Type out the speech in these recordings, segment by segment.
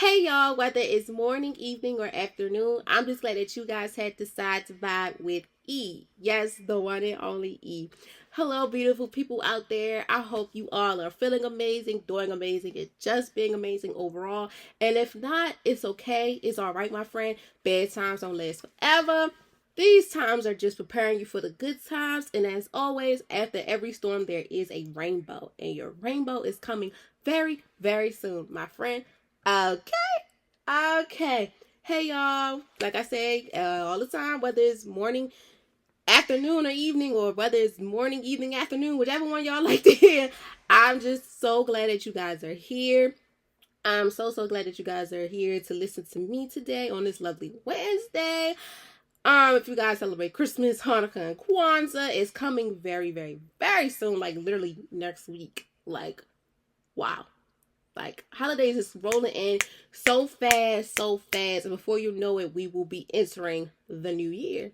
Hey y'all, whether it's morning, evening, or afternoon, I'm just glad that you guys had decided to vibe with E. Yes, the one and only E. Hello, beautiful people out there. I hope you all are feeling amazing, doing amazing, and just being amazing overall. And if not, it's okay. It's all right, my friend. Bad times don't last forever. These times are just preparing you for the good times. And as always, after every storm, there is a rainbow. And your rainbow is coming very, very soon, my friend. Okay. Hey y'all. Like I say all the time, whether it's morning, afternoon, or evening, or whether it's morning, evening, afternoon, whichever one y'all like to hear, I'm just so glad that you guys are here. I'm so glad that you guys are here to listen to me today on this lovely Wednesday. If you guys celebrate Christmas, Hanukkah, and Kwanzaa, it's coming very, very, very soon, like literally next week. Like, wow. Like, holidays is rolling in so fast, and before you know it, we will be entering the new year.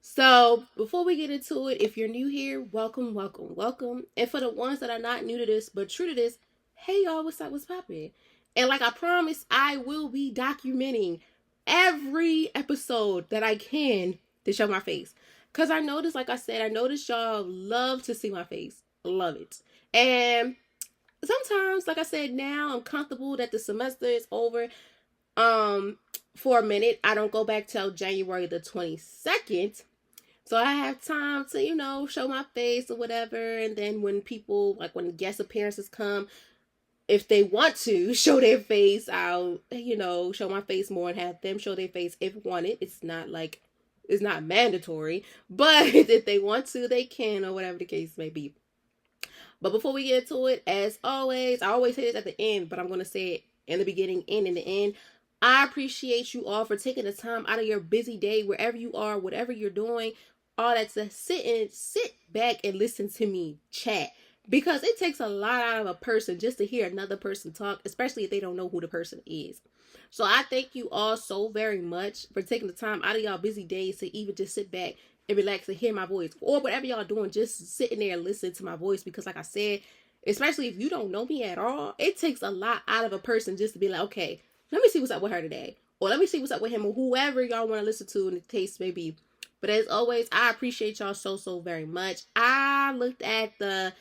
So, before we get into it, if you're new here, welcome, welcome, welcome. And for the ones that are not new to this, but true to this, hey y'all, what's up, what's poppin'? And like I promised, I will be documenting every episode that I can to show my face. Because I noticed, like I said, I noticed y'all love to see my face. Love it. And sometimes, like I said, now I'm comfortable that the semester is over. For a minute, I don't go back till January the 22nd. So I have time to, show my face or whatever. And then when people, like when guest appearances come, if they want to show their face, I'll, show my face more and have them show their face if wanted. It's not mandatory. But if they want to, they can, or whatever the case may be. But before we get into it, as always, I always say this at the end, but I'm going to say it in the beginning and in the end. I appreciate you all for taking the time out of your busy day, wherever you are, whatever you're doing, all that to sit back and listen to me chat. Because it takes a lot out of a person just to hear another person talk, especially if they don't know who the person is. So I thank you all so very much for taking the time out of y'all busy days to even just sit back and relax and hear my voice, or whatever y'all doing, just sitting there and listening to my voice. Because like I said, especially if you don't know me at all, it takes a lot out of a person just to be like, okay, let me see what's up with her today, or let me see what's up with him, or whoever y'all want to listen to in the case may be. But as always, I appreciate y'all so very much. I looked at the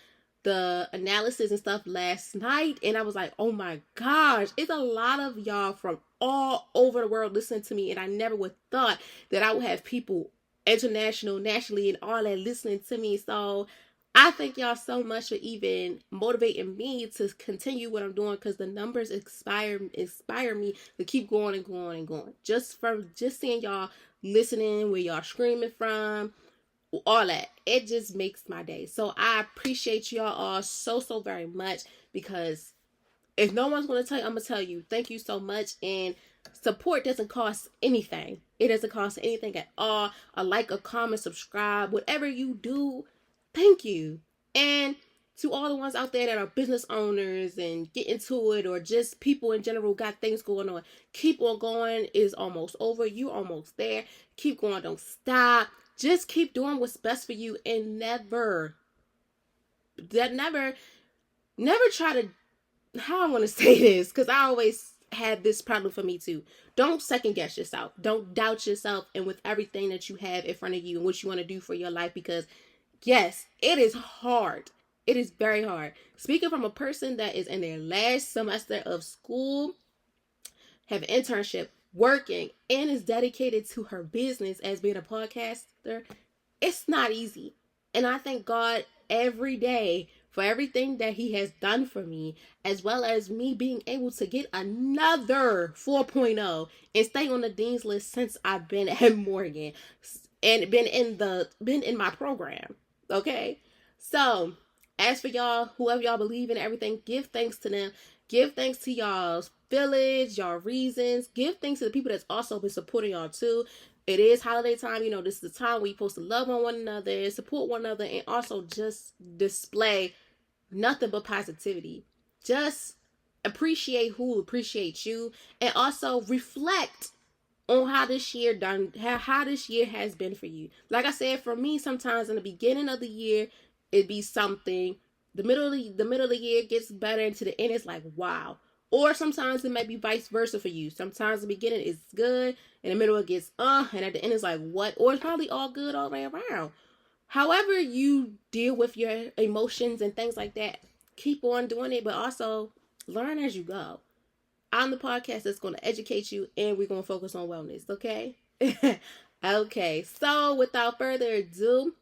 analysis and stuff last night, and I was like, oh my gosh, it's a lot of y'all from all over the world listening to me, and I never would thought that I would have people international, nationally, and all that listening to me. So I thank y'all so much for even motivating me to continue what I'm doing, because the numbers inspire me to keep going and going and going. Just seeing y'all listening, where y'all screaming from, all that, it just makes my day. So I appreciate y'all all so very much, because if no one's going to tell you, I'm going to tell you, thank you so much. And support doesn't cost anything. It doesn't cost anything at all. A like, a comment, subscribe, whatever you do, thank you. And to all the ones out there that are business owners and get into it, or just people in general got things going on, keep on going. It's almost over. You almost there. Keep going. Don't stop. Just keep doing what's best for you, and never try to, how I want to say this, because I always had this problem for me too. Don't second guess yourself. Don't doubt yourself, and with everything that you have in front of you and what you want to do for your life, because yes, it is hard. It is very hard. Speaking from a person that is in their last semester of school, have an internship, working, and is dedicated to her business as being a podcaster, it's not easy. And I thank God every day for everything that he has done for me, as well as me being able to get another 4.0 and stay on the dean's list since I've been at Morgan and been in my program. Okay, so as for y'all, whoever y'all believe in, everything, give thanks to them. Give thanks to y'all's village, y'all reasons. Give thanks to the people that's also been supporting y'all too. It is holiday time. This is the time where you're supposed to love on one another, support one another, and also just display nothing but positivity. Just appreciate who appreciates you, and also reflect on how this year has been for you. Like I said, for me, sometimes in the beginning of the year, it'd be something. The middle of the year gets better, and to the end, it's like, wow. Or sometimes it might be vice versa for you. Sometimes the beginning is good, in the middle it gets and at the end it's like what? Or it's probably all good all the way around. However you deal with your emotions and things like that, keep on doing it, but also learn as you go. I'm the podcast that's going to educate you, and we're going to focus on wellness, okay? Okay, so without further ado,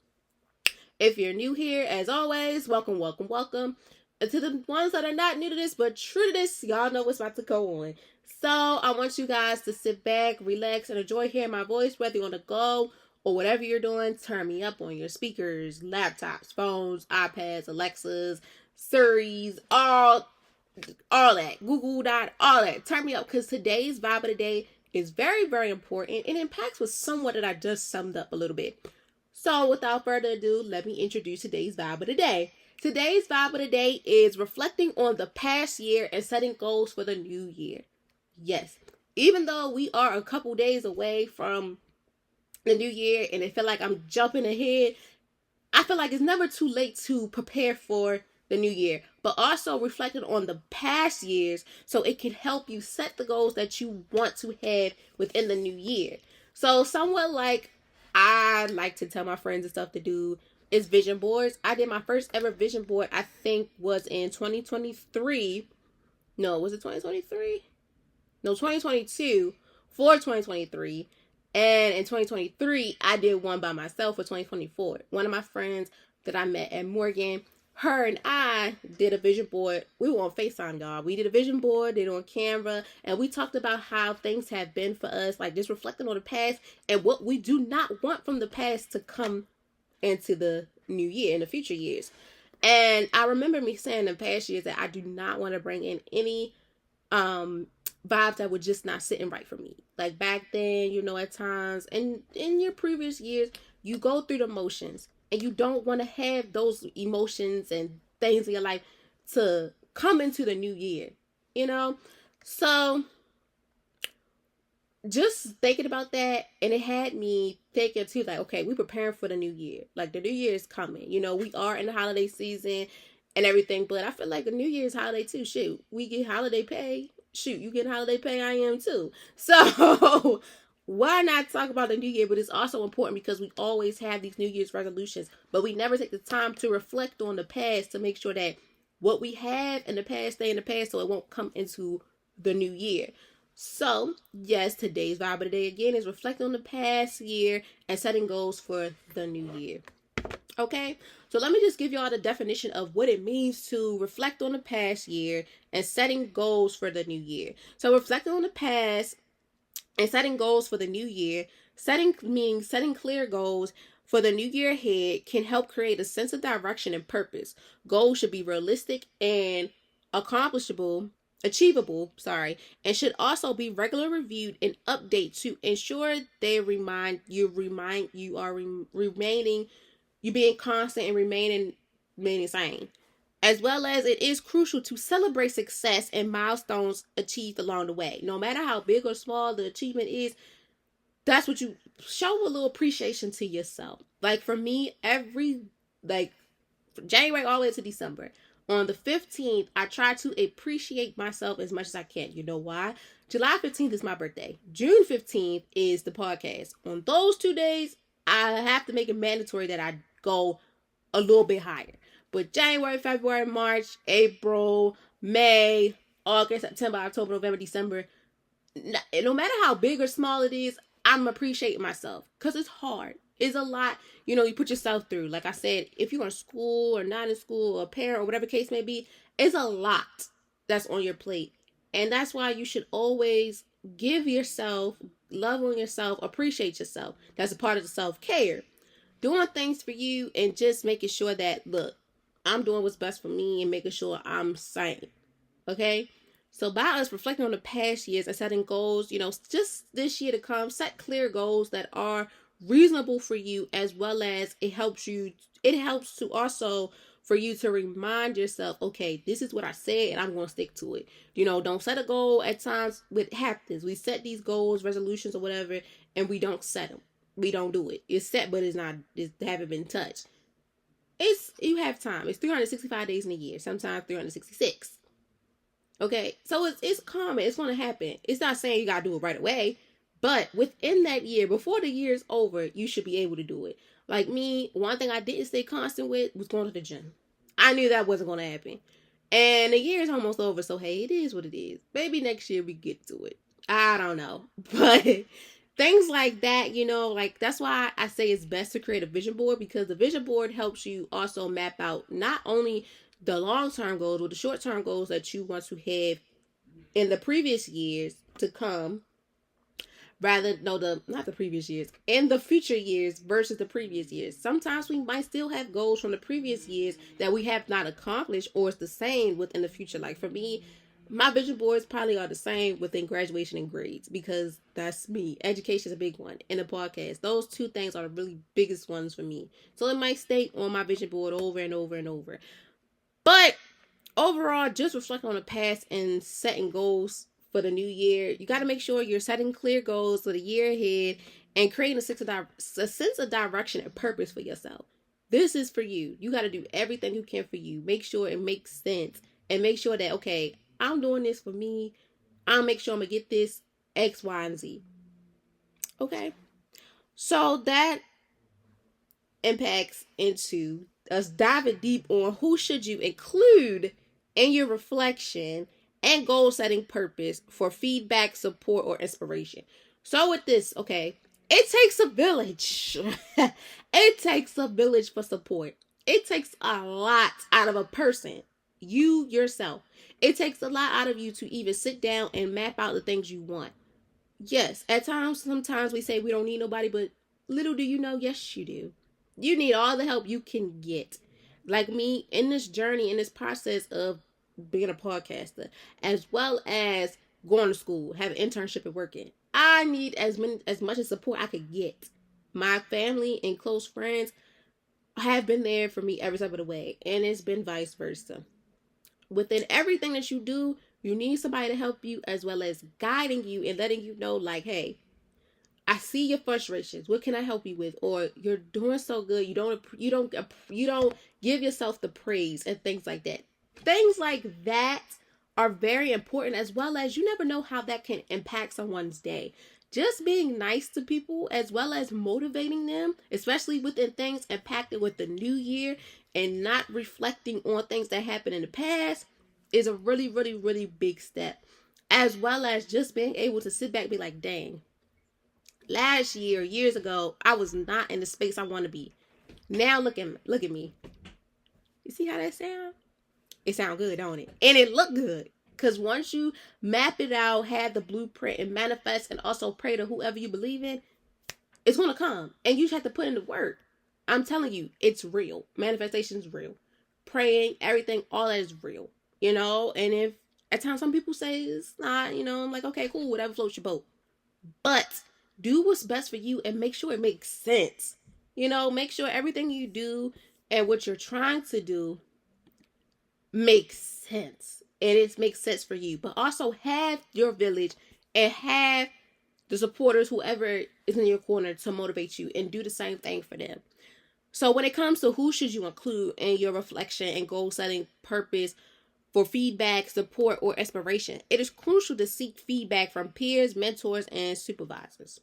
if you're new here, as always, welcome, welcome, welcome. And to the ones that are not new to this, but true to this, y'all know what's about to go on. So I want you guys to sit back, relax, and enjoy hearing my voice, whether you're on the go or whatever you're doing. Turn me up on your speakers, laptops, phones, iPads, Alexas, Siris, all that, Google Dot, all that. Turn me up, because today's vibe of the day is very, very important and impacts with somewhat that I just summed up a little bit. So without further ado, let me introduce today's vibe of the day. Today's vibe of the day is reflecting on the past year and setting goals for the new year. Yes, even though we are a couple days away from the new year and it feel like I'm jumping ahead, I feel like it's never too late to prepare for the new year, but also reflecting on the past years so it can help you set the goals that you want to have within the new year. So somewhat like I like to tell my friends and stuff to do is vision boards. I did my first ever vision board, I think was in 2023. No, was it 2023? No, 2022 for 2023. And in 2023, I did one by myself for 2024. One of my friends that I met at Morgan, her and I did a vision board. We were on FaceTime, y'all. We did a vision board, did it on camera, and we talked about how things have been for us, like just reflecting on the past and what we do not want from the past to come into the new year, in the future years. And I remember me saying in the past years that I do not want to bring in any vibes that were just not sitting right for me. Like back then, at times, and in your previous years, you go through the motions. And you don't want to have those emotions and things in your life to come into the new year, So just thinking about that, and it had me thinking too, like, okay, we're preparing for the new year. Like the new year is coming. We are in the holiday season and everything, but I feel like the new year is holiday too. Shoot, we get holiday pay. Shoot, you get holiday pay. I am too. So why not talk about the new year? But it's also important because we always have these New Year's resolutions, but we never take the time to reflect on the past to make sure that what we have in the past stay in the past so it won't come into the new year. So, yes, today's vibe of the day again is reflecting on the past year and setting goals for the new year. Okay, so let me just give y'all the definition of what it means to reflect on the past year and setting goals for the new year. So reflecting on the past and setting goals for the new year, setting clear goals for the new year ahead can help create a sense of direction and purpose. Goals should be realistic and achievable, and should also be regularly reviewed and updated to ensure they you being constant and remaining sane. As well as it is crucial to celebrate success and milestones achieved along the way. No matter how big or small the achievement is, that's what you show a little appreciation to yourself. Like for me, January all the way to December, on the 15th, I try to appreciate myself as much as I can. You know why? July 15th is my birthday. June 15th is the podcast. On those 2 days, I have to make it mandatory that I go a little bit higher. But January, February, March, April, May, August, September, October, November, December, no matter how big or small it is, I'm appreciating myself because it's hard. It's a lot, you put yourself through. Like I said, if you're in school or not in school or a parent or whatever case may be, it's a lot that's on your plate. And that's why you should always give yourself, love on yourself, appreciate yourself. That's a part of the self-care. Doing things for you and just making sure that, look, I'm doing what's best for me and making sure I'm sane. Okay? So by us reflecting on the past years and setting goals, just this year to come, set clear goals that are reasonable for you, as well as it helps to also for you to remind yourself, okay, this is what I said and I'm going to stick to it. Don't set a goal at times. What happens, we set these goals, resolutions or whatever, and we don't set them. We don't do it. It's set, but it haven't been touched. You have time. It's 365 days in a year, sometimes 366. Okay, so it's common. It's going to happen. It's not saying you got to do it right away, but within that year, before the year is over, you should be able to do it. Like me, one thing I didn't stay constant with was going to the gym. I knew that wasn't going to happen. And the year is almost over, so hey, it is what it is. Maybe next year we get to it. I don't know. But things like that, like that's why I say it's best to create a vision board, because the vision board helps you also map out not only the long-term goals or the short-term goals that you want to have in the previous years to come, rather no the not the previous years, in the future years versus the previous years. Sometimes we might still have goals from the previous years that we have not accomplished, or it's the same within the future. Like for me, my vision boards probably are the same within graduation and grades, because that's me. Education is a big one. In the podcast, those two things are the really biggest ones for me, so it might stay on my vision board over and over and over. But overall, just reflect on the past and setting goals for the new year. You got to make sure you're setting clear goals for the year ahead and creating a sense of direction and purpose for yourself. This is for you. You got to do everything you can for you. Make sure it makes sense, and make sure that, okay, I'm doing this for me. I'll make sure I'm going to get this X, Y, and Z. Okay. So that impacts into us diving deep on who should you include in your reflection and goal setting purpose for feedback, support, or inspiration. So with this, okay, it takes a village. It takes a village for support. It takes a lot out of a person, you yourself. It takes a lot out of you to even sit down and map out the things you want. Yes, at times, sometimes we say we don't need nobody, but little do you know, yes, you do. You need all the help you can get. Like me, in this journey, in this process of being a podcaster, as well as going to school, having internship and working, I need as much as support I could get. My family and close friends have been there for me every step of the way, and it's been vice versa. Within everything that you do, you need somebody to help you, as well as guiding you and letting you know, like, hey, I see your frustrations. What can I help you with? Or you're doing so good. You don't give yourself the praise and things like that. Things like that are very important, as well as you never know how that can impact someone's day. Just being nice to people, as well as motivating them, especially within things impacted with the new year and not reflecting on things that happened in the past, is a really, really, really big step. As well as just being able to sit back and be like, dang, last year, years ago, I was not in the space I want to be. Now look at me. You see how that sound? It sound good, don't it? And it look good. Because once you map it out, have the blueprint, and manifest, and also pray to whoever you believe in, it's going to come. And you just have to put in the work. I'm telling you, it's real. Manifestation is real. Praying, everything, all that is real. And if at times some people say it's not, I'm like, okay, cool, whatever floats your boat. But do what's best for you and make sure it makes sense. Make sure everything you do and what you're trying to do makes sense. And it makes sense for you. But also have your village and have the supporters, whoever is in your corner, to motivate you, and do the same thing for them. So when it comes to who should you include in your reflection and goal setting purpose for feedback, support, or inspiration, it is crucial to seek feedback from peers, mentors, and supervisors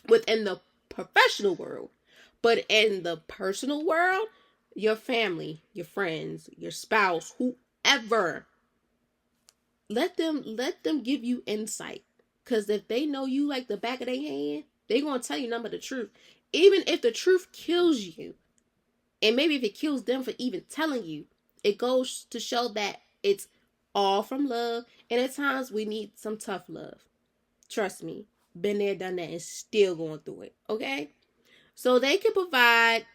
within the professional world. But in the personal world, your family, your friends, your spouse, whoever, let them give you insight. Because if they know you like the back of their hand, they're going to tell you none but the truth. Even if the truth kills you, and maybe if it kills them for even telling you, it goes to show that it's all from love. And at times we need some tough love. Trust me, been there, done that, and still going through it. Okay? So they can provide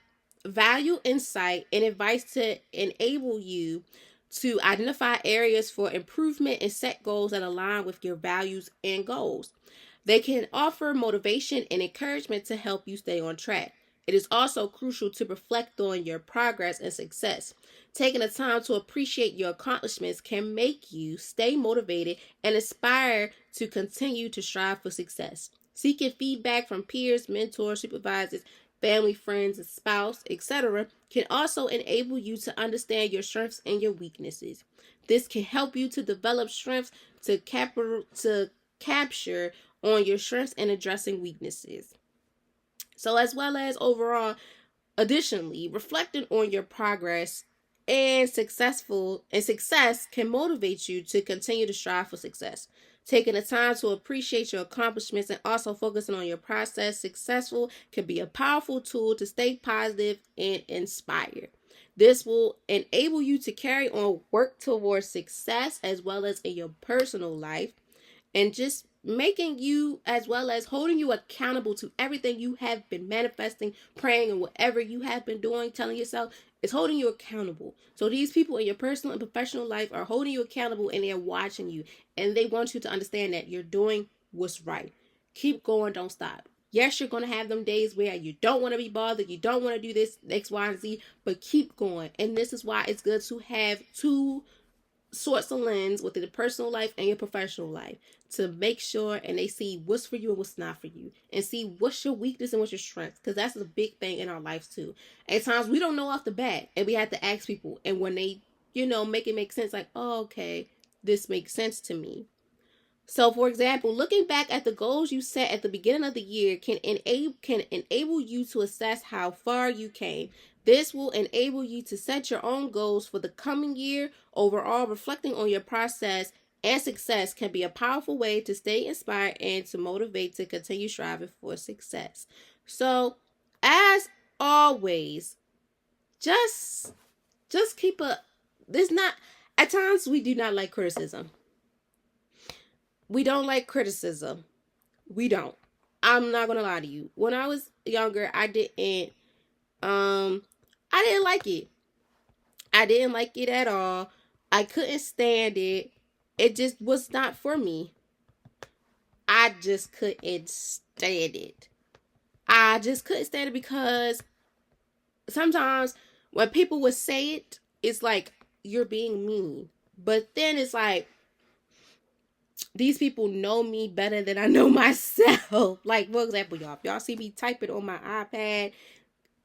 value, insight, and advice to enable you to identify areas for improvement and set goals that align with your values and goals. They can offer motivation and encouragement to help you stay on track. It is also crucial to reflect on your progress and success. Taking the time to appreciate your accomplishments can make you stay motivated and inspire to continue to strive for success. Seeking feedback from peers, mentors, supervisors, family, friends, and spouse, etc., can also enable you to understand your strengths and your weaknesses. This can help you to develop strengths to capture on your strengths and addressing weaknesses. So, as well as overall, additionally, reflecting on your progress and success can motivate you to continue to strive for success. Taking the time to appreciate your accomplishments and also focusing on your process successful can be a powerful tool to stay positive and inspired. This will enable you to carry on work towards success as well as in your personal life, and just making you as well as holding you accountable to everything you have been manifesting, praying, and whatever you have been doing, telling yourself is holding you accountable. So these people in your personal and professional life are holding you accountable, and they're watching you, and they want you to understand that you're doing what's right. Keep going, don't stop. Yes, you're going to have them days where you don't want to be bothered, you don't want to do this X, Y, and Z, but keep going. And this is why it's good to have two sorts of lens within the personal life and your professional life, to make sure and they see what's for you and what's not for you, and see what's your weakness and what's your strength, because that's a big thing in our lives too. At times we don't know off the bat, and we have to ask people, and when they make it make sense, like, oh, okay, this makes sense to me. So, for example, looking back at the goals you set at the beginning of the year can enable you to assess how far you came. This will enable you to set your own goals for the coming year. Overall, reflecting on your process and success can be a powerful way to stay inspired and to motivate to continue striving for success. So, as always, just keep there's not, at times we do not like criticism. We don't like criticism. We don't. I'm not gonna lie to you. When I was younger, I didn't like it. I didn't like it at all. I couldn't stand it. It just was not for me. I just couldn't stand it. I just couldn't stand it because sometimes when people would say it, it's like you're being mean. But then it's like, these people know me better than I know myself. Like, for example, y'all, if y'all see me typing on my iPad,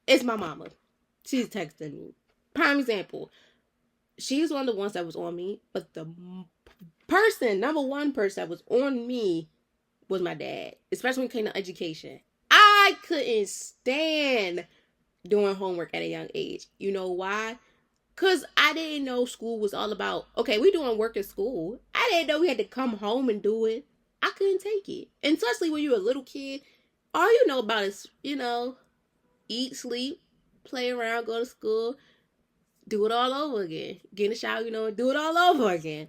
it's my mama. She's texting me. Prime example. She's one of the ones that was on me, but the number one person that was on me was my dad, especially when it came to education. I couldn't stand doing homework at a young age. You know why? Because I didn't know school was all about, okay, we doing work at school. I didn't know we had to come home and do it. I couldn't take it. And especially when you're a little kid, all you know about is, eat, sleep, play around, go to school, do it all over again. Get in the shower, and do it all over again.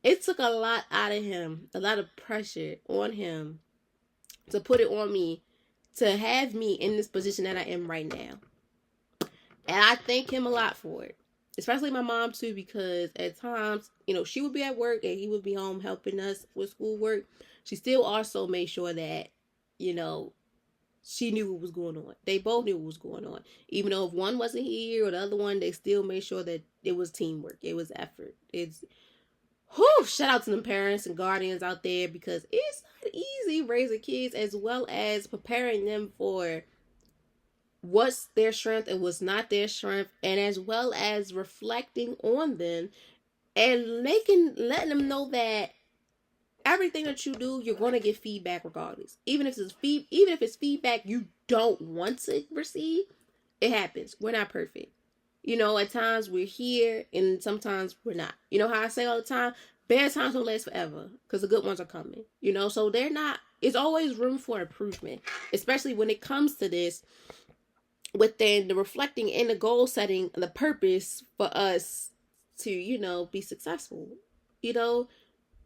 It took a lot out of him, a lot of pressure on him to put it on me, to have me in this position that I am right now. And I thank him a lot for it. Especially my mom too, because at times, she would be at work and he would be home helping us with schoolwork. She still also made sure that, she knew what was going on. They both knew what was going on. Even though if one wasn't here or the other one, they still made sure that it was teamwork. It was effort. Shout out to them parents and guardians out there, because it's not easy raising kids, as well as preparing them for what's their strength and what's not their strength, and as well as reflecting on them and letting them know that everything that you do, you're going to get feedback regardless. Even if it's feedback you don't want to receive, it happens. We're not perfect. At times we're here and sometimes we're not. You know how I say all the time, bad times don't last forever, because the good ones are coming. So it's always room for improvement, especially when it comes to this, within the reflecting and the goal setting and the purpose for us to, be successful.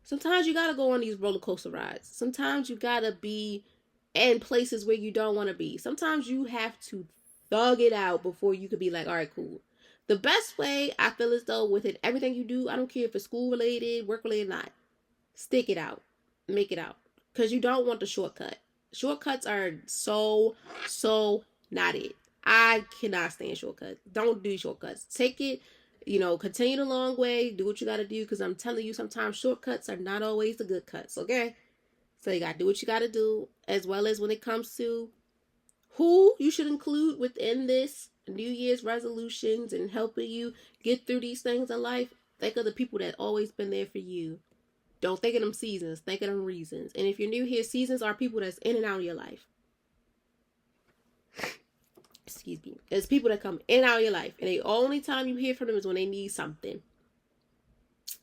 Sometimes you got to go on these roller coaster rides. Sometimes you got to be in places where you don't want to be. Sometimes you have to thug it out before you could be like, all right, cool. The best way, I feel as though, within everything you do, I don't care if it's school related, work related, not, stick it out. Make it out. Because you don't want the shortcut. Shortcuts are so not it. I cannot stand shortcuts. Don't do shortcuts. Take it, continue the long way. Do what you got to do, because I'm telling you, sometimes shortcuts are not always the good cuts, okay? So you got to do what you got to do, as well as when it comes to who you should include within this New Year's resolutions and helping you get through these things in life. Think of the people that always been there for you. Don't think of them seasons. Think of them reasons. And if you're new here, seasons are people that's in and out of your life. Excuse me. There's people that come in and out of your life. And the only time you hear from them is when they need something.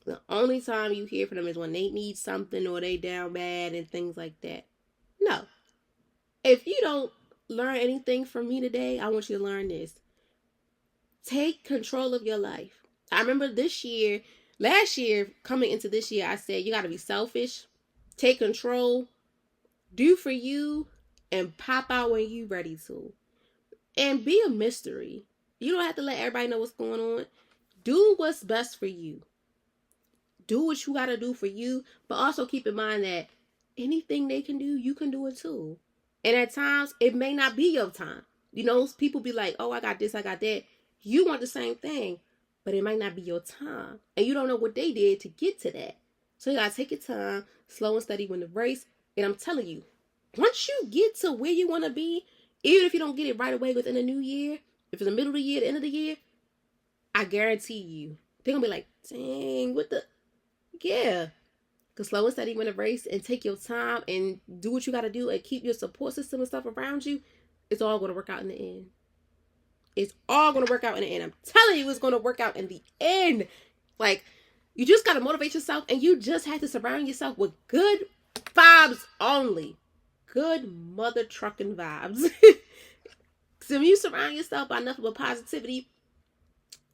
The only time you hear from them is when they need something or they down bad and things like that. No. If you don't learn anything from me today, I want you to learn this. Take control of your life. I remember last year, coming into this year, I said, you got to be selfish, take control, do for you, and pop out when you ready to. And be a mystery. You don't have to let everybody know what's going on. Do what's best for you. Do what you got to do for you, but also keep in mind that anything they can do, you can do it too. And at times, it may not be your time. You know, people be like, oh, I got this, I got that. You want the same thing, but it might not be your time. And you don't know what they did to get to that. So you got to take your time, slow and steady win the race. And I'm telling you, once you get to where you want to be, even if you don't get it right away within the new year, if it's the middle of the year, the end of the year, I guarantee you, they're going to be like, dang, what the... Yeah. Because slow and steady win the race and take your time and do what you got to do and keep your support system and stuff around you. It's all going to work out in the end. It's all going to work out in the end. I'm telling you, it's going to work out in the end. Like, you just got to motivate yourself, and you just have to surround yourself with good vibes only. Good mother trucking vibes. So when you surround yourself by nothing but positivity,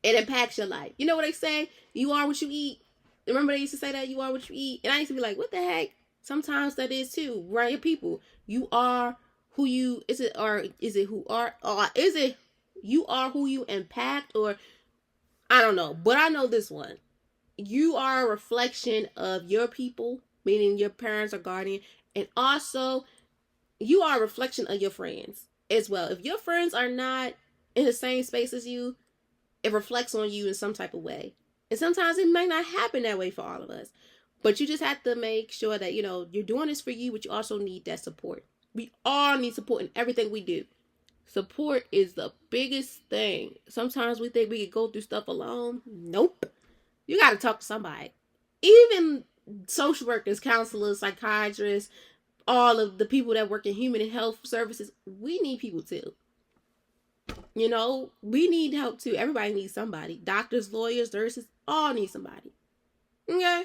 it impacts your life. You know what they say? You are what you eat. Remember they used to say that? You are what you eat. And I used to be like, what the heck? Sometimes that is too. Right, your people. You are who you... Is it who are... Or is it... You are who you impact, or I don't know, but I know this one. You are a reflection of your people, meaning your parents or guardian, and also you are a reflection of your friends as well. If your friends are not in the same space as you, it reflects on you in some type of way. And sometimes it might not happen that way for all of us, but you just have to make sure that, you know, you're doing this for you, but you also need that support. We all need support in everything we do. Support is the biggest thing. Sometimes we think we can go through stuff alone. Nope. You got to talk to somebody. Even social workers, counselors, psychiatrists, all of the people that work in human and health services, we need people too. You know, we need help too. Everybody needs somebody. Doctors, lawyers, nurses, all need somebody. Okay?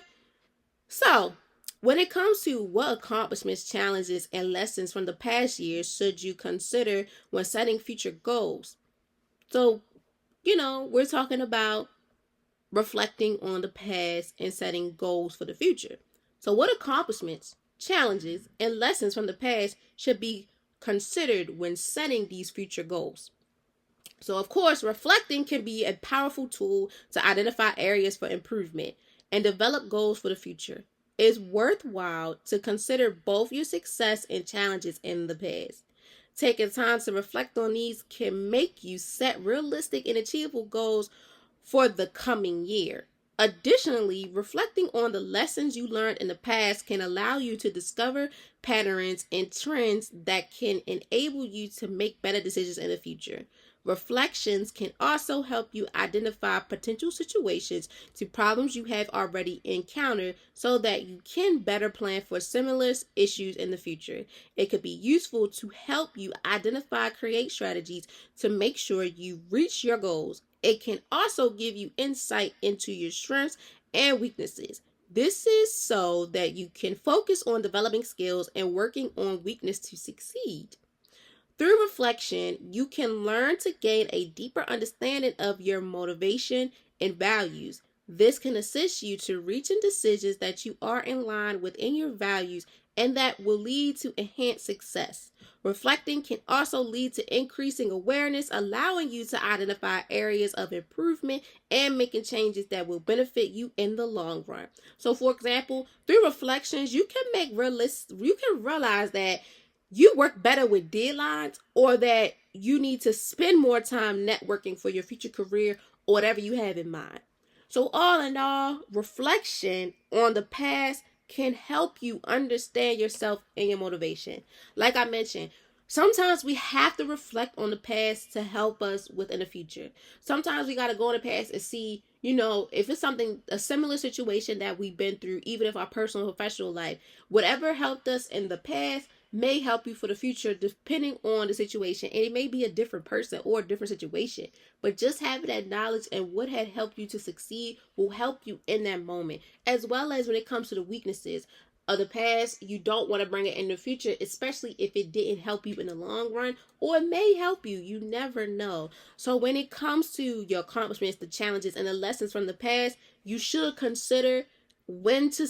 So, when it comes to what accomplishments, challenges, and lessons from the past year should you consider when setting future goals? So, you know, we're talking about reflecting on the past and setting goals for the future. So, what accomplishments, challenges, and lessons from the past should be considered when setting these future goals? So, of course, reflecting can be a powerful tool to identify areas for improvement and develop goals for the future. It's worthwhile to consider both your success and challenges in the past. Taking time to reflect on these can make you set realistic and achievable goals for the coming year. Additionally, reflecting on the lessons you learned in the past can allow you to discover patterns and trends that can enable you to make better decisions in the future. Reflections can also help you identify potential situations to problems you have already encountered so that you can better plan for similar issues in the future. It could be useful to help you identify, create strategies to make sure you reach your goals. It can also give you insight into your strengths and weaknesses. This is so that you can focus on developing skills and working on weakness to succeed. Through reflection, you can learn to gain a deeper understanding of your motivation and values. This can assist you to reaching decisions that you are in line within your values and that will lead to enhanced success. Reflecting can also lead to increasing awareness, allowing you to identify areas of improvement and making changes that will benefit you in the long run. So, for example, through reflections, you can realize that you work better with deadlines, or that you need to spend more time networking for your future career or whatever you have in mind. So all in all, reflection on the past can help you understand yourself and your motivation. Like I mentioned, sometimes we have to reflect on the past to help us within the future. Sometimes we got to go in the past and see if it's something, a similar situation that we've been through, even if our personal or professional life, whatever helped us in the past may help you for the future, depending on the situation. And it may be a different person or a different situation, but just having that knowledge and what had helped you to succeed will help you in that moment, as well as when it comes to the weaknesses of the past. You don't want to bring it in the future, especially if it didn't help you in the long run, or it may help you. You never know. So when it comes to your accomplishments, the challenges, and the lessons from the past, you should consider when to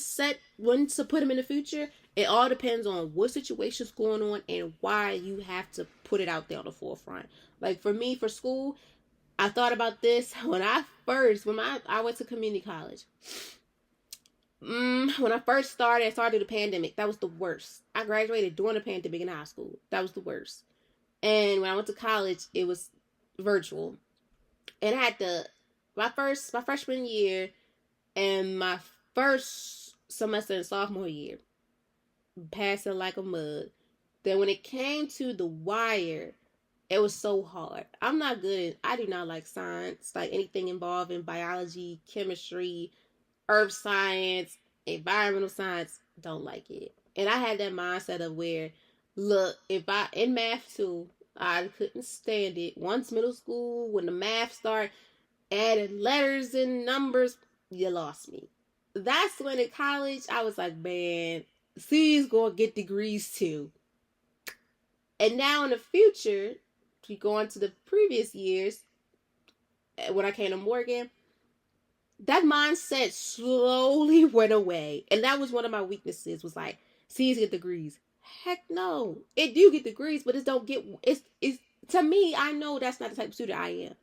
put them in the future. It all depends on what situation's going on and why you have to put it out there on the forefront. Like for me, for school, I thought about this when I went to community college. When I first started the pandemic. That was the worst. I graduated during the pandemic in high school. That was the worst. And when I went to college, it was virtual. And I had my freshman year and my first semester in sophomore year, passing like a mug. Then when it came to the wire, it was so hard. I do not like science, like anything involving biology, chemistry, earth science, environmental science. Don't like it. And I had that mindset of where, look, in math too, I couldn't stand it. Once middle school, when the math started adding letters and numbers, you lost me. That's when in college, I was like, man, C's gonna get degrees too. And now in the future, we go on to the previous years, when I came to Morgan, that mindset slowly went away. And that was one of my weaknesses, was like, C's get degrees. Heck no. It do get degrees, but it's to me, I know that's not the type of student I am.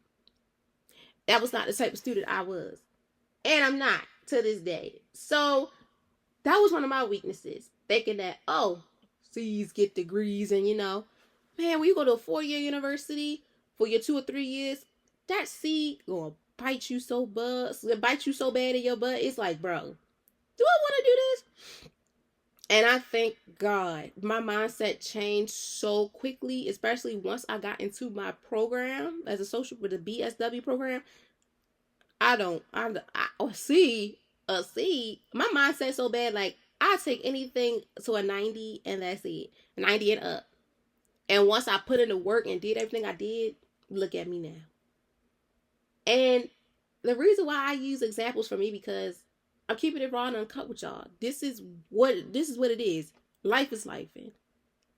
That was not the type of student I was. And I'm not to this day. So that was one of my weaknesses. Thinking that, C's get degrees, and man, when you go to a 4-year university for your 2 or 3 years, that C gonna bite you so bad in your butt. It's like, bro, do I want to do this? And I thank God my mindset changed so quickly, especially once I got into my program as with the BSW program. A C, my mindset so bad, like, I take anything to a 90 and that's it. 90 and up. And once I put in the work and did everything I did, look at me now. And the reason why I use examples for me, because I'm keeping it raw and uncut with y'all. This is what it is. Life is life.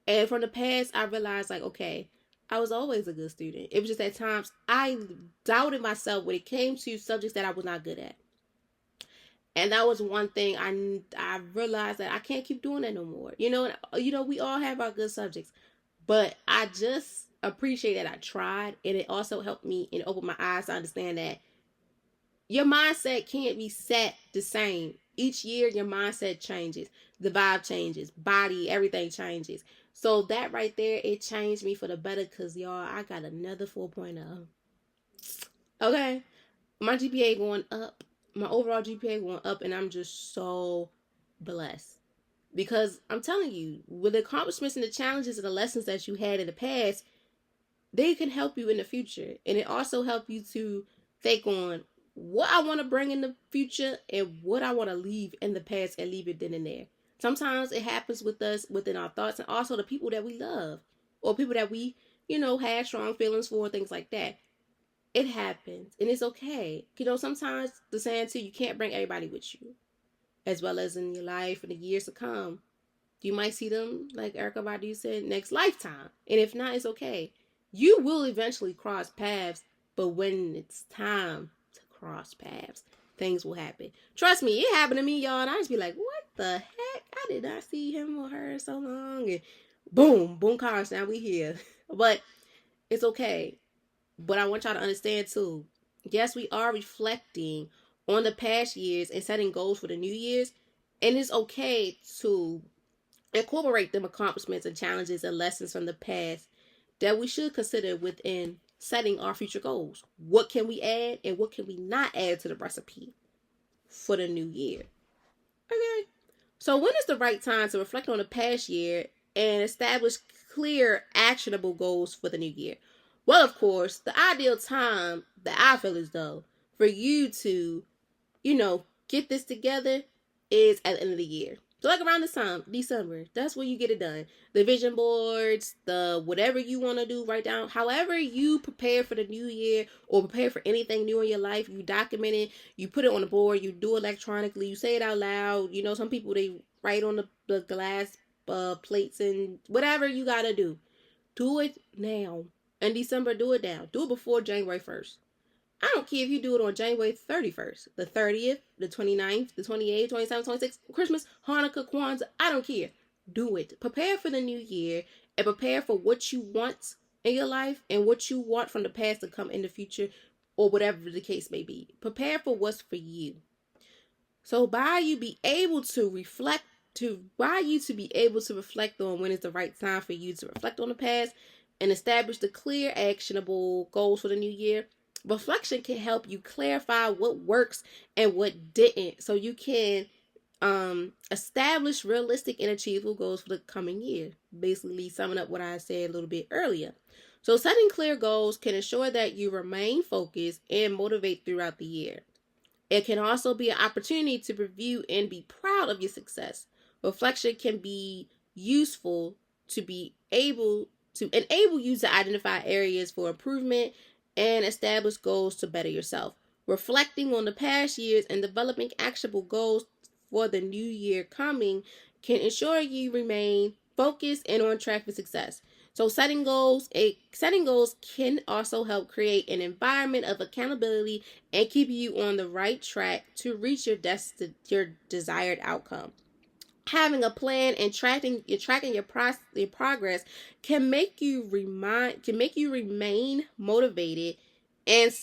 And from the past, I realized, like, okay, I was always a good student. It was just at times I doubted myself when it came to subjects that I was not good at. And that was one thing I realized, that I can't keep doing that no more. We all have our good subjects. But I just appreciate that I tried. And it also helped me and opened my eyes to understand that your mindset can't be set the same. Each year, your mindset changes. The vibe changes. Body, everything changes. So that right there, it changed me for the better, because, y'all, I got another 4.0. Okay? My GPA going up. My overall GPA going up, and I'm just so blessed. Because I'm telling you, with the accomplishments and the challenges and the lessons that you had in the past, they can help you in the future. And it also helps you to think on what I want to bring in the future and what I want to leave in the past and leave it then and there. Sometimes it happens with us within our thoughts, and also the people that we love, or people that we, have strong feelings for, things like that. It happens, and it's okay. Sometimes the saying too, you can't bring everybody with you, as well as in your life in the years to come. You might see them, like Erykah Badu said, next lifetime. And if not, it's okay. You will eventually cross paths, but when it's time to cross paths, things will happen. Trust me, it happened to me, y'all, and I just be like, what the heck? I did not see him or her in so long. And boom, cars, now we here. But it's okay. But I want y'all to understand too, yes, we are reflecting on the past years and setting goals for the new years. And it's okay to incorporate them accomplishments and challenges and lessons from the past that we should consider within setting our future goals. What can we add and what can we not add to the recipe for the new year? Okay. So when is the right time to reflect on the past year and establish clear, actionable goals for the new year? Well, of course, the ideal time that I feel is, though, for you to, get this together is at the end of the year. So like around this time, December, that's where you get it done. The vision boards, the whatever you want to do, write down. However you prepare for the new year or prepare for anything new in your life, you document it, you put it on the board, you do electronically, you say it out loud. Some people, they write on the glass plates and whatever you got to do. Do it now. In December, do it now. Do it before January 1st. I don't care if you do it on January 31st, the 30th, the 29th, the 28th, 27th, 26th, Christmas, Hanukkah, Kwanzaa. I don't care. Do it. Prepare for the new year and prepare for what you want in your life and what you want from the past to come in the future or whatever the case may be. Prepare for what's for you. So by you be able to reflect on when it's the right time for you to reflect on the past and establish the clear, actionable goals for the new year. Reflection can help you clarify what works and what didn't, so you can establish realistic and achievable goals for the coming year. Basically, summing up what I said a little bit earlier. So setting clear goals can ensure that you remain focused and motivate throughout the year. It can also be an opportunity to review and be proud of your success. Reflection can be useful to be able to enable you to identify areas for improvement and establish goals to better yourself. Reflecting on the past years and developing actionable goals for the new year coming can ensure you remain focused and on track for success. So setting goals can also help create an environment of accountability and keep you on the right track to reach your desired outcome. Having a plan and tracking your progress can make you remain motivated and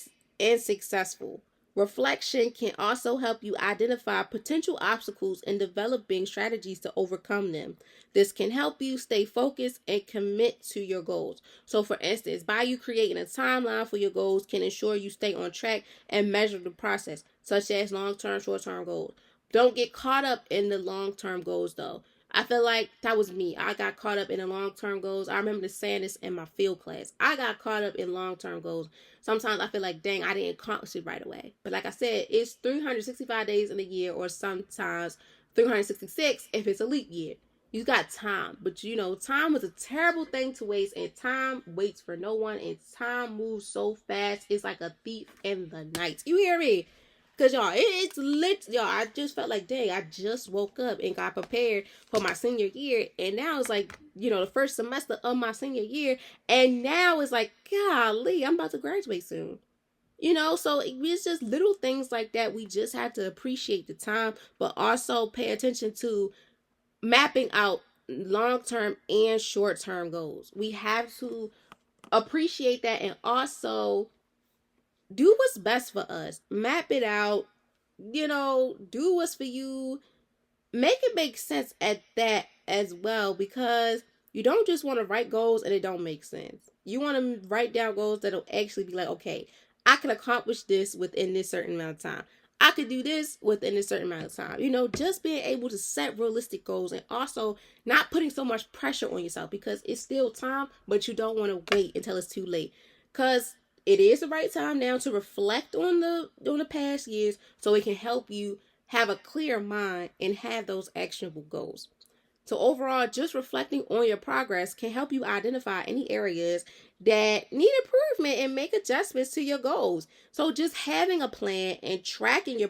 successful. Reflection can also help you identify potential obstacles and developing strategies to overcome them. This can help you stay focused and commit to your goals. So for instance, by you creating a timeline for your goals can ensure you stay on track and measure the process, such as long-term, short-term goals. Don't get caught up in the long-term goals though. I feel like that was me. I got caught up in the long-term goals. I remember saying this in my field class. I got caught up in long-term goals. Sometimes I feel like, dang, I didn't accomplish it right away. But like I said, it's 365 days in a year, or sometimes 366 if it's a leap year. You got time. But time is a terrible thing to waste, and time waits for no one, and time moves so fast. It's like a thief in the night. You hear me? Because, y'all, it's lit. Y'all, I just felt like, dang, I just woke up and got prepared for my senior year. And now it's like, the first semester of my senior year. And now it's like, golly, I'm about to graduate soon. So it's just little things like that. We just have to appreciate the time, but also pay attention to mapping out long-term and short-term goals. We have to appreciate that and also do what's best for us. Map it out. Do what's for you. Make it make sense at that as well, because you don't just want to write goals and it don't make sense. You want to write down goals that'll actually be like, okay, I can accomplish this within this certain amount of time. I could do this within a certain amount of time. Just being able to set realistic goals and also not putting so much pressure on yourself, because it's still time, but you don't want to wait until it's too late. Because it is the right time now to reflect on the past years, so it can help you have a clear mind and have those actionable goals. So overall, just reflecting on your progress can help you identify any areas that need improvement and make adjustments to your goals. So just having a plan and tracking your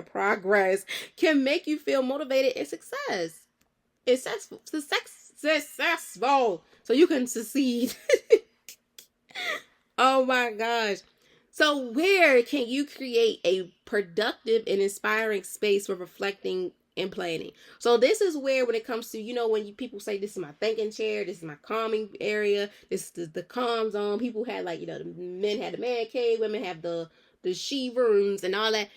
progress can make you feel motivated and successful, so you can succeed. Oh my gosh. So where can you create a productive and inspiring space for reflecting and planning? So this is where, when it comes to, when people say, this is my thinking chair, this is my calming area, this is the calm zone. People had the men had the man cave, women have the she rooms and all that.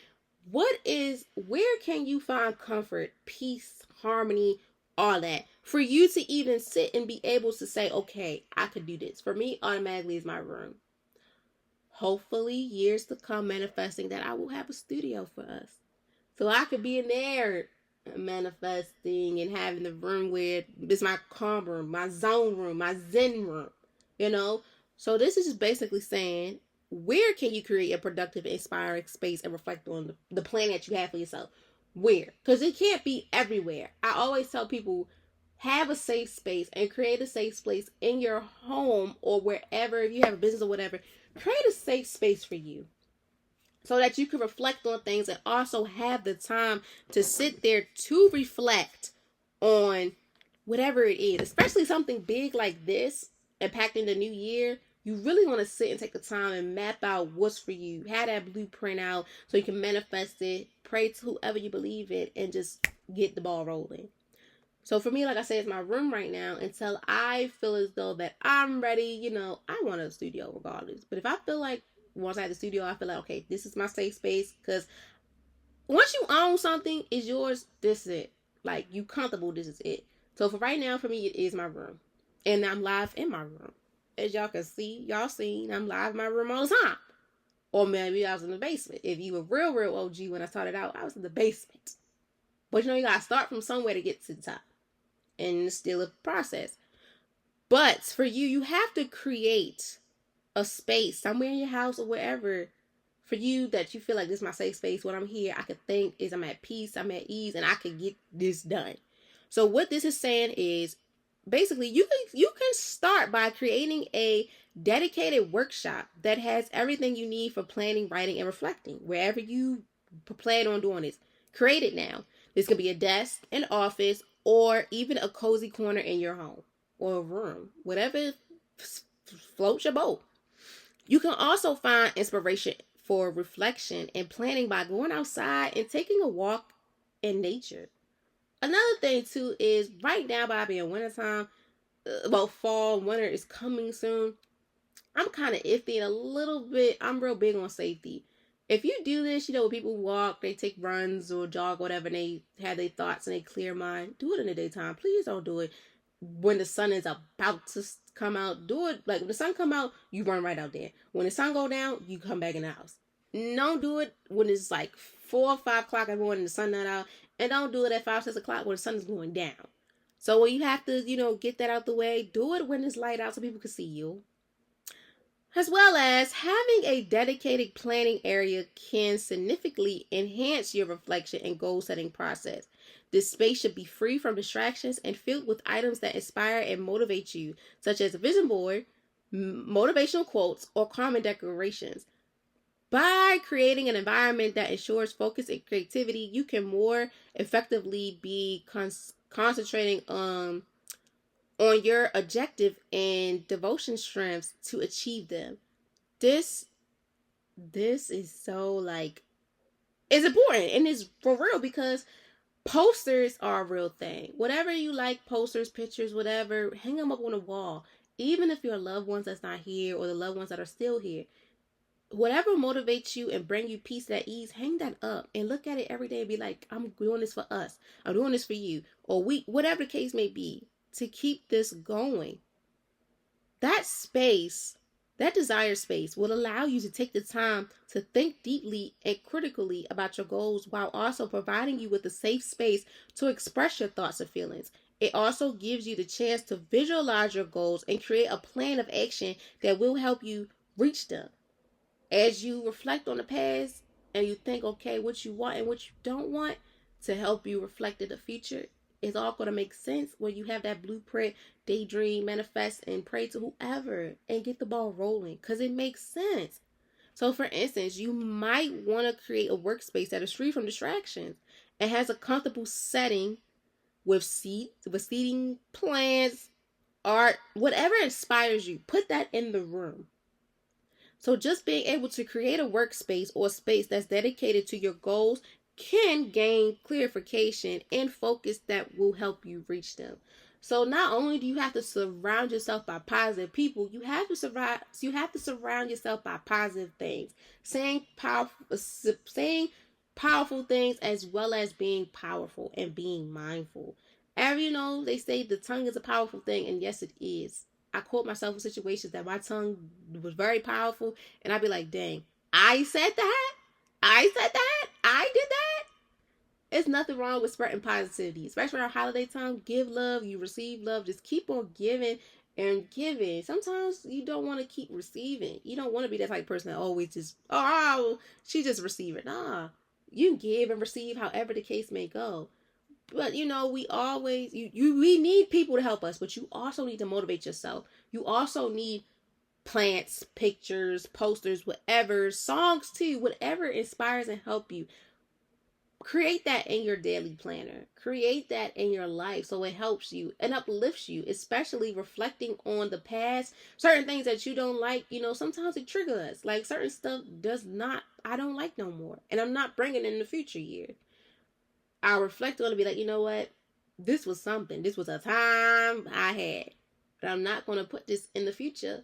Where can you find comfort, peace, harmony, all that, for you to even sit and be able to say, okay, I could do this? For me, automatically is my room. Hopefully, years to come, manifesting that I will have a studio for us, so I could be in there manifesting and having the room where it's my calm room, my zone room, my zen room, So this is just basically saying, where can you create a productive, inspiring space and reflect on the plan that you have for yourself? Where? Because it can't be everywhere. I always tell people, have a safe space and create a safe space in your home or wherever. If you have a business or whatever, create a safe space for you so that you can reflect on things and also have the time to sit there to reflect on whatever it is, especially something big like this impacting the new year. You really want to sit and take the time and map out what's for you. Have that blueprint out so you can manifest it, pray to whoever you believe in, and just get the ball rolling. So for me, like I said, it's my room right now until I feel as though that I'm ready. I want a studio regardless. But if I feel like once I have the studio, I feel like, okay, this is my safe space. Because once you own something, it's yours. This is it. Like, you comfortable, this is it. So for right now, for me, it is my room. And I'm live in my room. As y'all can see, I'm live in my room all the time. Or maybe I was in the basement. If you were real OG when I started out, I was in the basement. But you gotta start from somewhere to get to the top. And it's still a process. But for you, you have to create a space somewhere in your house or wherever for you that you feel like this is my safe space. When I'm here, I can think is I'm at peace, I'm at ease, and I can get this done. So what this is saying is basically you can start by creating a dedicated workshop that has everything you need for planning, writing, and reflecting. Wherever you plan on doing this, create it now. This could be a desk, an office, or even a cozy corner in your home or a room, whatever floats your boat. You can also find inspiration for reflection and planning by going outside and taking a walk in nature. Another thing too is right now, by being wintertime, fall, winter is coming soon. I'm kind of iffy and a little bit. I'm real big on safety. If you do this, when people walk, they take runs or jog, whatever, and they have their thoughts and they clear mind, do it in the daytime. Please don't do it when the sun is about to come out. Do it like when the sun come out, you run right out there. When the sun go down, you come back in the house. Don't do it when it's like 4 or 5 o'clock in the morning, the sun not out, and don't do it at 5, 6 o'clock when the sun is going down. So when you have to, get that out the way, do it when it's light out so people can see you. As well as having a dedicated planning area can significantly enhance your reflection and goal setting process. This space should be free from distractions and filled with items that inspire and motivate you, such as a vision board, motivational quotes, or common decorations. By creating an environment that ensures focus and creativity, you can more effectively be concentrating on your objective and devotion strengths to achieve them. This is so it's important and it's for real because posters are a real thing. Whatever you like, posters, pictures, whatever, hang them up on the wall. Even if your loved ones that's not here or the loved ones that are still here, whatever motivates you and bring you peace and ease, hang that up and look at it every day and be like, I'm doing this for us. I'm doing this for you. Or whatever the case may be, to keep this going. That space, that desire space, will allow you to take the time to think deeply and critically about your goals while also providing you with a safe space to express your thoughts and feelings. It also gives you the chance to visualize your goals and create a plan of action that will help you reach them. As you reflect on the past and you think, okay, what you want and what you don't want to help you reflect in the future, it's all going to make sense when you have that blueprint, daydream, manifest, and pray to whoever and get the ball rolling because it makes sense. So, for instance, you might want to create a workspace that is free from distractions and has a comfortable setting with seating, plants, art, whatever inspires you. Put that in the room. So just being able to create a workspace or space that's dedicated to your goals can gain clarification and focus that will help you reach them. So not only do you have to surround yourself by positive people, you have to surround yourself by positive things, saying powerful things as well as being powerful and being mindful. They say the tongue is a powerful thing, and yes, it is. I caught myself in situations that my tongue was very powerful, and I'd be like, dang, I said that? I did that? It's nothing wrong with spreading positivity, especially around holiday time. Give love, you receive love. Just keep on giving and giving. Sometimes you don't want to keep receiving. You don't want to be that type of person that always just, oh, she just receiving. Nah, you give and receive however the case may go. But we always we need people to help us, but you also need to motivate yourself. You also need plants, pictures, posters, whatever, songs too, whatever inspires and help you. Create that in your daily planner. Create that in your life so it helps you and uplifts you, especially reflecting on the past. Certain things that you don't like, sometimes it triggers us. Like certain stuff does not, I don't like no more. And I'm not bringing it in the future year. I'll reflect on it and be like, you know what? This was something. This was a time I had. But I'm not going to put this in the future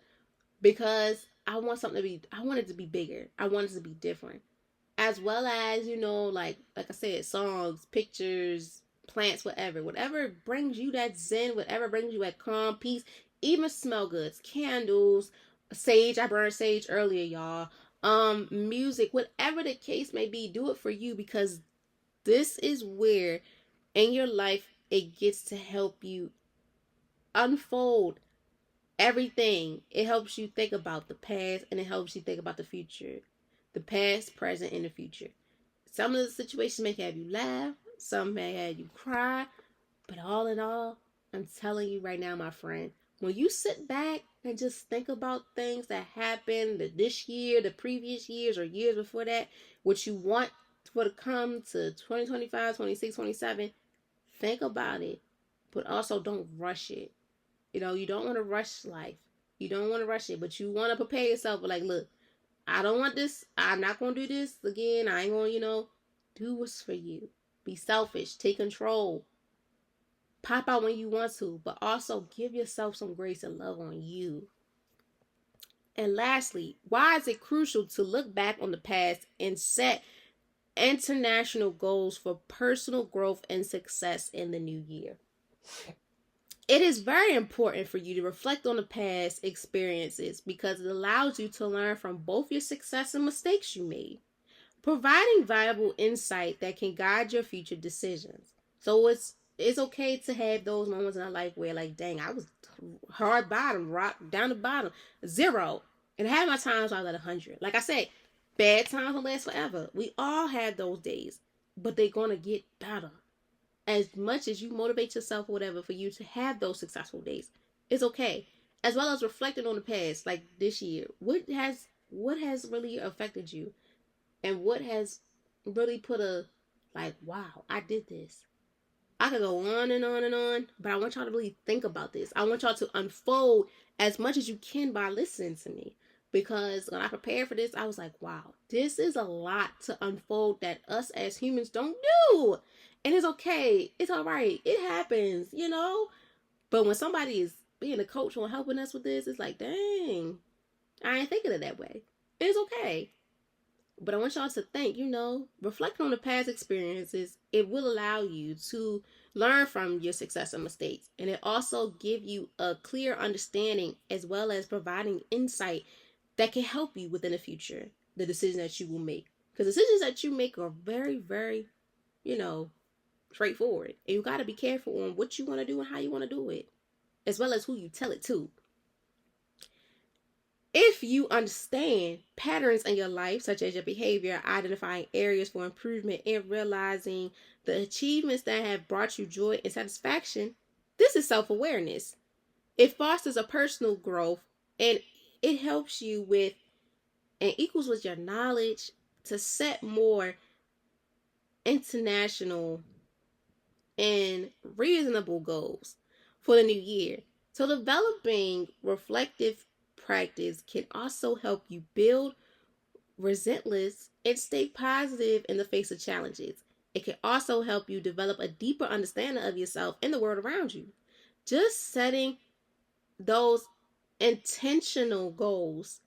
because I want something to be, I want it to be bigger. I want it to be different. As well as, like I said, songs, pictures, plants, whatever brings you that zen, whatever brings you that calm, peace, even smell goods, candles, sage. I burned sage earlier, y'all. Music, whatever the case may be, do it for you, because this is where in your life it gets to help you unfold everything. It helps you think about the past and it helps you think about the future. The past, present, and the future. Some of the situations may have you laugh, some may have you cry, but all in all, I'm telling you right now, my friend, when you sit back and just think about things that happened this year, the previous years, or years before that, what you want for to come to 2025, 26, 27, think about it, but also don't rush it. You don't want to rush life. You don't want to rush it, but you want to prepare yourself. Like, look, I don't want this. I'm not going to do this again. I ain't going to, do what's for you. Be selfish. Take control. Pop out when you want to, but also give yourself some grace and love on you. And lastly, why is it crucial to look back on the past and set international goals for personal growth and success in the new year? It is very important for you to reflect on the past experiences because it allows you to learn from both your success and mistakes you made, providing valuable insight that can guide your future decisions. So it's okay to have those moments in our life where, like, dang, I was hard bottom, rock down the bottom, zero, and I had my times I was at 100. Like I said, bad times will last forever. We all have those days, but they're gonna get better. As much as you motivate yourself or whatever for you to have those successful days, it's okay. As well as reflecting on the past, like this year, what has really affected you, and what has really put a, like, wow, I did this. I could go on and on and on, but I want y'all to really think about this. I want y'all to unfold as much as you can by listening to me. Because when I prepared for this, I was like, wow, this is a lot to unfold that us as humans don't do. And it's okay. It's all right. It happens. But when somebody is being a coach or helping us with this, it's like, dang, I ain't thinking of it that way. It's okay. But I want y'all to think, reflect on the past experiences. It will allow you to learn from your success and mistakes. And it also give you a clear understanding as well as providing insight that can help you within the future, the decisions that you will make. Because decisions that you make are very, very, straightforward. And you got to be careful on what you want to do and how you want to do it, as well as who you tell it to. If you understand patterns in your life, such as your behavior, identifying areas for improvement, and realizing the achievements that have brought you joy and satisfaction, this is self-awareness. It fosters a personal growth, and it helps you with and equals with your knowledge to set more international and reasonable goals for the new year. So developing reflective practice can also help you build resilience and stay positive in the face of challenges. It can also help you develop a deeper understanding of yourself and the world around you. Just setting those intentional goals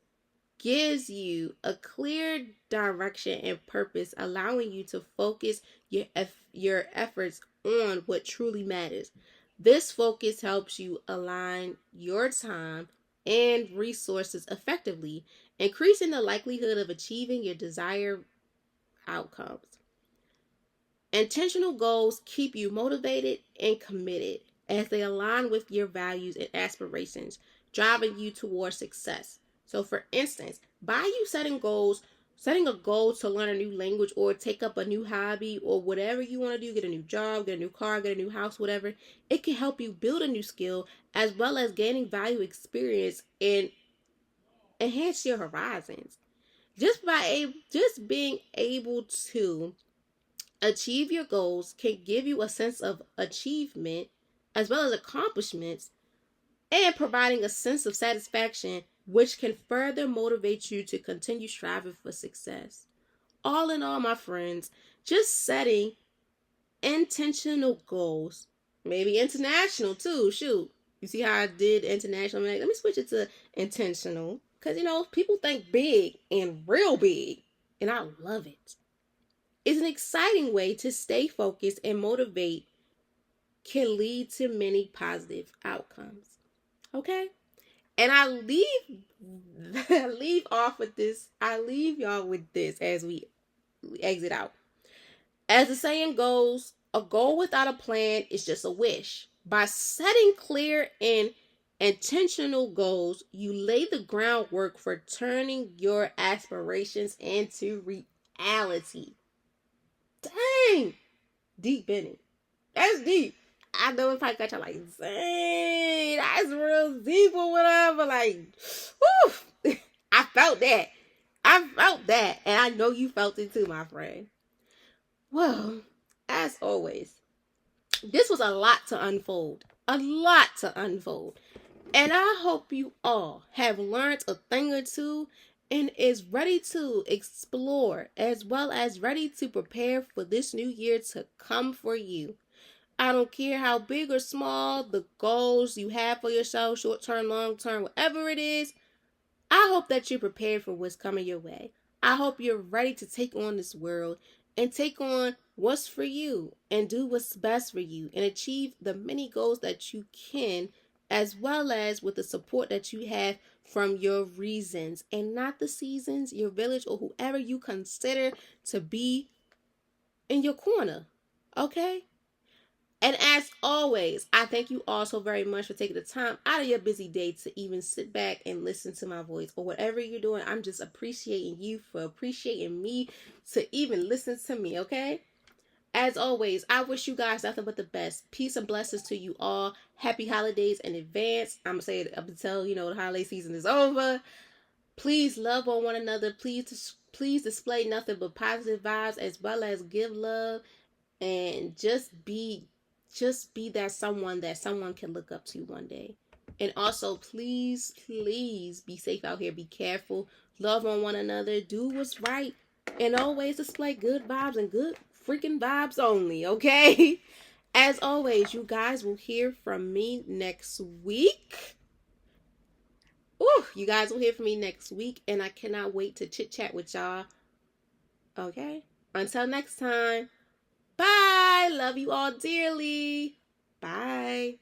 gives you a clear direction and purpose, allowing you to focus your efforts on what truly matters. This focus helps you align your time and resources effectively, increasing the likelihood of achieving your desired outcomes. Intentional goals keep you motivated and committed, as they align with your values and aspirations, driving you towards success. So, for instance, by you setting a goal to learn a new language or take up a new hobby or whatever you want to do, get a new job, get a new car, get a new house, whatever, it can help you build a new skill as well as gaining value experience and enhance your horizons. Just being able to achieve your goals can give you a sense of achievement as well as accomplishments and providing a sense of satisfaction, which can further motivate you to continue striving for success. All in all, my friends, just setting intentional goals, maybe international too. Shoot, you see how I did international? Let me switch it to intentional because people think big and real big, and I love it. It's an exciting way to stay focused and motivate, can lead to many positive outcomes. Okay? And I leave off with this. I leave y'all with this as we exit out. As the saying goes, a goal without a plan is just a wish. By setting clear and intentional goals, you lay the groundwork for turning your aspirations into reality. Dang! Deep in it. That's deep. I know it probably got y'all like, dang, that's real deep or whatever. Like, whew. I felt that. And I know you felt it too, my friend. Well, as always, this was a lot to unfold. A lot to unfold. And I hope you all have learned a thing or two and is ready to explore as well as ready to prepare for this new year to come for you. I don't care how big or small the goals you have for yourself, short term, long term, whatever it is. I hope that you're prepared for what's coming your way. I hope you're ready to take on this world and take on what's for you and do what's best for you and achieve the many goals that you can, as well as with the support that you have from your reasons and not the seasons, your village, or whoever you consider to be in your corner. Okay? And as always, I thank you all so very much for taking the time out of your busy day to even sit back and listen to my voice or whatever you're doing. I'm just appreciating you for appreciating me to even listen to me, okay? As always, I wish you guys nothing but the best. Peace and blessings to you all. Happy holidays in advance. I'm going to say it up until, the holiday season is over. Please love on one another. Please display nothing but positive vibes as well as give love and just be that someone can look up to one day. And also, please be safe out here. Be careful. Love on one another. Do what's right. And always display good vibes and good freaking vibes only, okay? As always, you guys will hear from me next week. You guys will hear from me next week. And I cannot wait to chit-chat with y'all. Okay? Until next time. Bye. Love you all dearly. Bye.